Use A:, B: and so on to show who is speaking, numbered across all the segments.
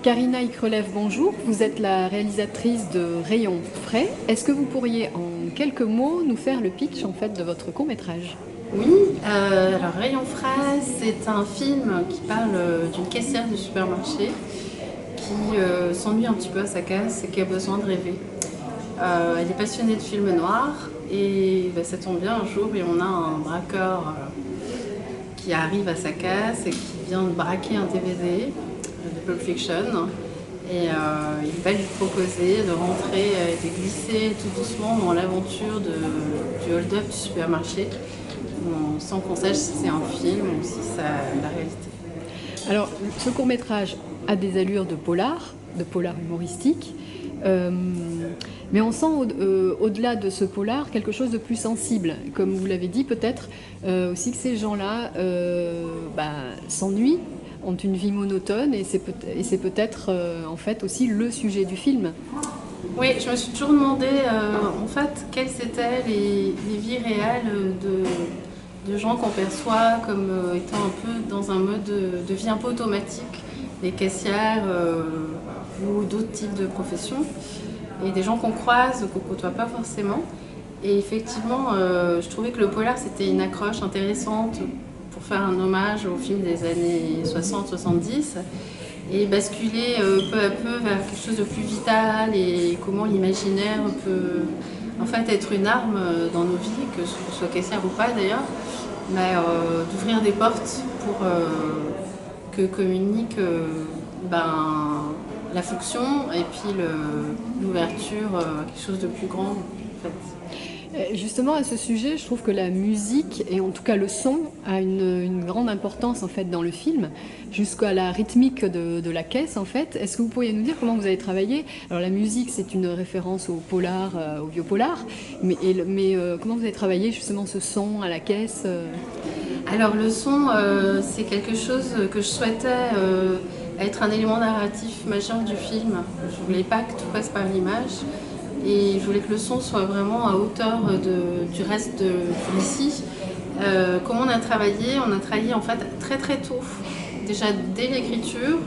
A: Karina Icrelev, bonjour. Vous êtes la réalisatrice de Rayons frais. Est-ce que vous pourriez en quelques mots nous faire le pitch en fait de votre court-métrage?
B: Oui, alors Rayon frais, c'est un film qui parle d'une caissière du supermarché qui s'ennuie un petit peu à sa caisse et qui a besoin de rêver. Elle est passionnée de films noirs et ça tombe bien un jour et on a un braqueur qui arrive à sa caisse et qui vient de braquer un DVD de Pulp Fiction. Et il va lui proposer de rentrer et de glisser tout doucement dans l'aventure du hold-up du supermarché, sans qu'on sache si c'est un film ou si c'est la réalité.
A: Alors, ce court-métrage a des allures de polar humoristique, mais on sent au-delà de ce polar quelque chose de plus sensible. Comme vous l'avez dit, peut-être aussi que ces gens-là s'ennuient, ont une vie monotone, et c'est peut-être en fait aussi le sujet du film.
B: Oui, je me suis toujours demandé en fait quelles étaient les vies réelles de gens qu'on perçoit comme étant un peu dans un mode de vie un peu automatique, des caissières ou d'autres types de professions, et des gens qu'on croise, qu'on ne côtoie pas forcément. Et effectivement, je trouvais que le polar c'était une accroche intéressante pour faire un hommage aux films des années 60-70 et basculer peu à peu vers quelque chose de plus vital, et comment l'imaginaire peut en fait être une arme dans nos vies, que ce soit caissière ou pas d'ailleurs, mais d'ouvrir des portes pour que communique la fonction et puis l'ouverture à quelque chose de plus grand en fait.
A: Justement, à ce sujet, je trouve que la musique, et en tout cas le son, a une grande importance en fait dans le film, jusqu'à la rythmique de la caisse en fait. Est-ce que vous pourriez nous dire comment vous avez travaillé? Alors la musique, c'est une référence au polar, au vieux polar, mais comment vous avez travaillé justement ce son à la caisse?
B: Alors le son, c'est quelque chose que je souhaitais être un élément narratif majeur du film. Je voulais pas que tout passe par l'image. Et je voulais que le son soit vraiment à hauteur du reste du récit. Comment on a travaillé? On a travaillé en fait très très tôt, déjà dès l'écriture,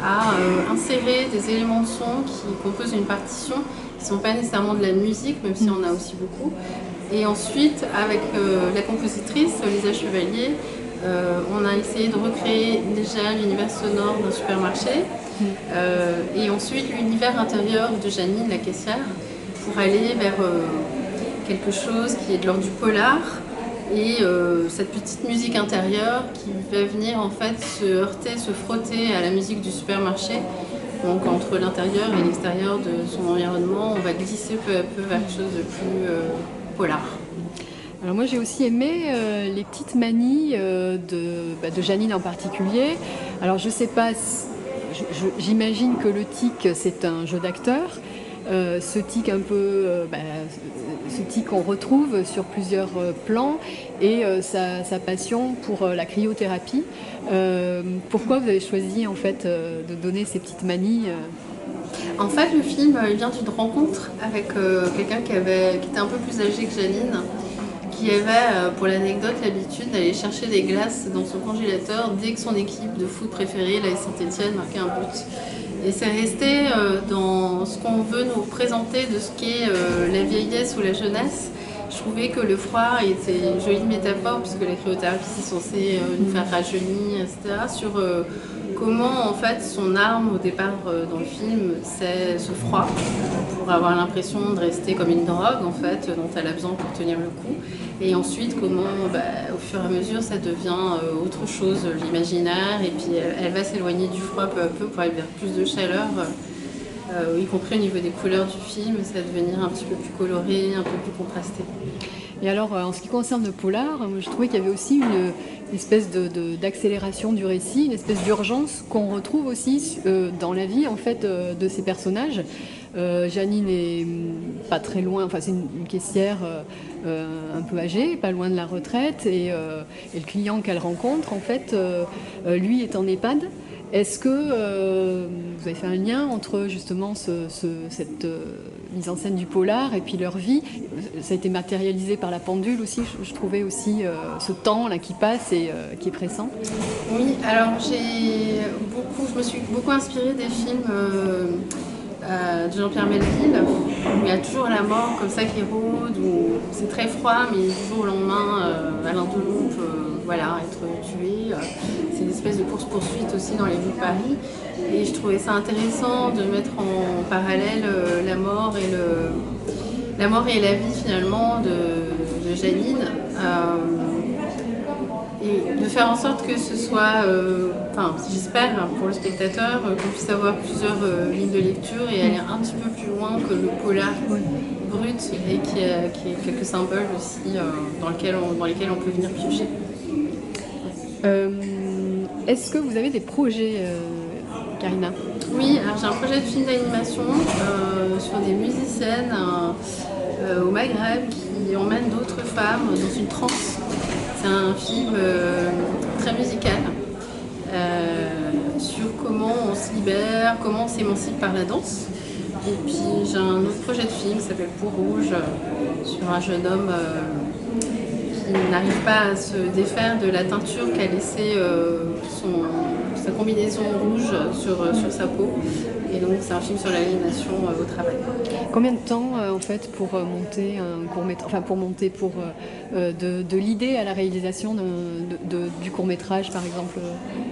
B: à insérer des éléments de son qui composent une partition, qui ne sont pas nécessairement de la musique, même si on a aussi beaucoup. Et ensuite, avec la compositrice, Lisa Chevalier, on a essayé de recréer déjà l'univers sonore d'un supermarché, et ensuite l'univers intérieur de Janine, la caissière, pour aller vers quelque chose qui est de l'ordre du polar, et cette petite musique intérieure qui va venir en fait se heurter, se frotter à la musique du supermarché. Donc entre l'intérieur et l'extérieur de son environnement, on va glisser peu à peu vers quelque chose de plus polar.
A: Alors moi j'ai aussi aimé les petites manies de Janine en particulier. Alors je sais pas, j'imagine que le tic c'est un jeu d'acteur. Ce tic un peu, ce tic qu'on retrouve sur plusieurs plans, et sa passion pour la cryothérapie. Pourquoi vous avez choisi en fait de donner ces petites manies?
B: En fait, le film vient d'une rencontre avec quelqu'un qui était un peu plus âgé que Janine, qui avait, pour l'anecdote, l'habitude d'aller chercher des glaces dans son congélateur dès que son équipe de foot préférée, la Saint-Étienne, marquait un but. Et c'est resté dans ce qu'on veut nous présenter de ce qu'est la vieillesse ou la jeunesse. Je trouvais que le froid était une jolie métaphore, puisque la cryothérapie c'est censé nous faire rajeunir, etc. Sur comment en fait son arme au départ dans le film c'est ce froid, pour avoir l'impression de rester comme une drogue en fait dont elle a besoin pour tenir le coup, et ensuite comment au fur et à mesure ça devient autre chose, l'imaginaire, et puis elle va s'éloigner du froid peu à peu pour aller vers plus de chaleur, y compris au niveau des couleurs du film, ça va devenir un petit peu plus coloré, un peu plus contrasté.
A: Et alors, en ce qui concerne le polar, je trouvais qu'il y avait aussi une espèce d'accélération du récit, une espèce d'urgence qu'on retrouve aussi dans la vie en fait de ces personnages. Janine est pas très loin, enfin c'est une caissière un peu âgée, pas loin de la retraite, et le client qu'elle rencontre en fait, lui est en EHPAD. Est-ce que vous avez fait un lien entre justement cette mise en scène du polar et puis leur vie. Ça a été matérialisé par la pendule aussi, je trouvais aussi ce temps là qui passe et qui est pressant.
B: Oui, alors je me suis beaucoup inspirée des films de Jean-Pierre Melville, où il y a toujours la mort comme ça qui rôde, où c'est très froid, mais du jour au lendemain, Alain Delon peut voilà, être tué. C'est une espèce de course-poursuite aussi dans les rues de Paris. Et je trouvais ça intéressant de mettre en parallèle la mort et la vie finalement de Janine. Et de faire en sorte que ce soit, j'espère pour le spectateur, qu'on puisse avoir plusieurs lignes de lecture et aller un petit peu plus loin que le polar brut et qui est quelques symboles aussi dans lesquels on peut venir piocher.
A: Est-ce que vous avez des projets, Karina?
B: Oui, alors j'ai un projet de film d'animation sur des musiciennes au Maghreb qui emmènent d'autres femmes dans une transe. C'est un film très musical sur comment on se libère, comment on s'émancipe par la danse. Et puis j'ai un autre projet de film qui s'appelle Peau rouge sur un jeune homme qui n'arrive pas à se défaire de la teinture qu'a laissé sa combinaison rouge sur sa peau. Et donc c'est un film sur l'aliénation au travail.
A: Combien de temps en fait pour monter un court-métrage, de l'idée à la réalisation du court-métrage par exemple?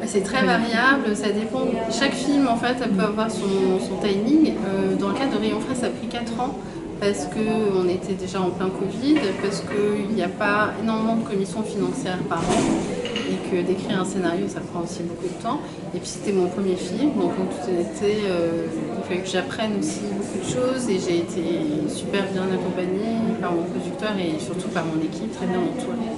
B: C'est très variable, ça dépend. Chaque film en fait peut avoir son timing. Dans le cas de Rayon Frais, ça a pris 4 ans. Parce qu'on était déjà en plein Covid, parce qu'il n'y a pas énormément de commissions financières par an et que d'écrire un scénario ça prend aussi beaucoup de temps. Et puis c'était mon premier film, donc en toute honnêteté, il fallait que j'apprenne aussi beaucoup de choses et j'ai été super bien accompagnée par mon producteur et surtout par mon équipe, très bien entourée.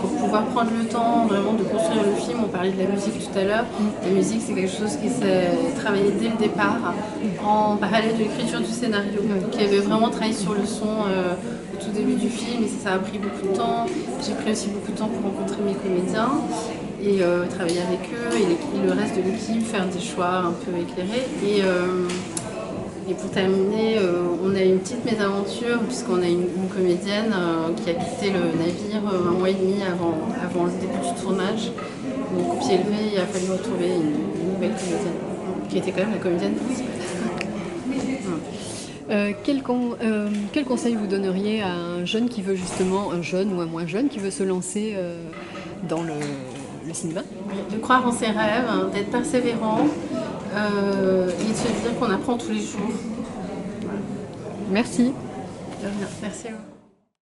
B: Pour pouvoir prendre le temps vraiment de construire le film, on parlait de la musique tout à l'heure. La musique c'est quelque chose qui s'est travaillé dès le départ, en parallèle de l'écriture du scénario, qui avait vraiment travaillé sur le son au tout début du film et ça a pris beaucoup de temps. J'ai pris aussi beaucoup de temps pour rencontrer mes comédiens et travailler avec eux et le reste de l'équipe, faire des choix un peu éclairés. Et pour terminer, on a une petite mésaventure puisqu'on a une comédienne qui a quitté le navire un mois et demi avant le début du tournage. Donc au pied levé, il a fallu retrouver une nouvelle comédienne qui était quand même la comédienne principale.
A: Quel conseil vous donneriez à un jeune qui veut justement, un jeune ou un moins jeune, qui veut se lancer dans le cinéma?
B: De croire en ses rêves, d'être persévérant et de se dire qu'on apprend tous les jours.
A: Merci.
B: De rien. Merci à vous.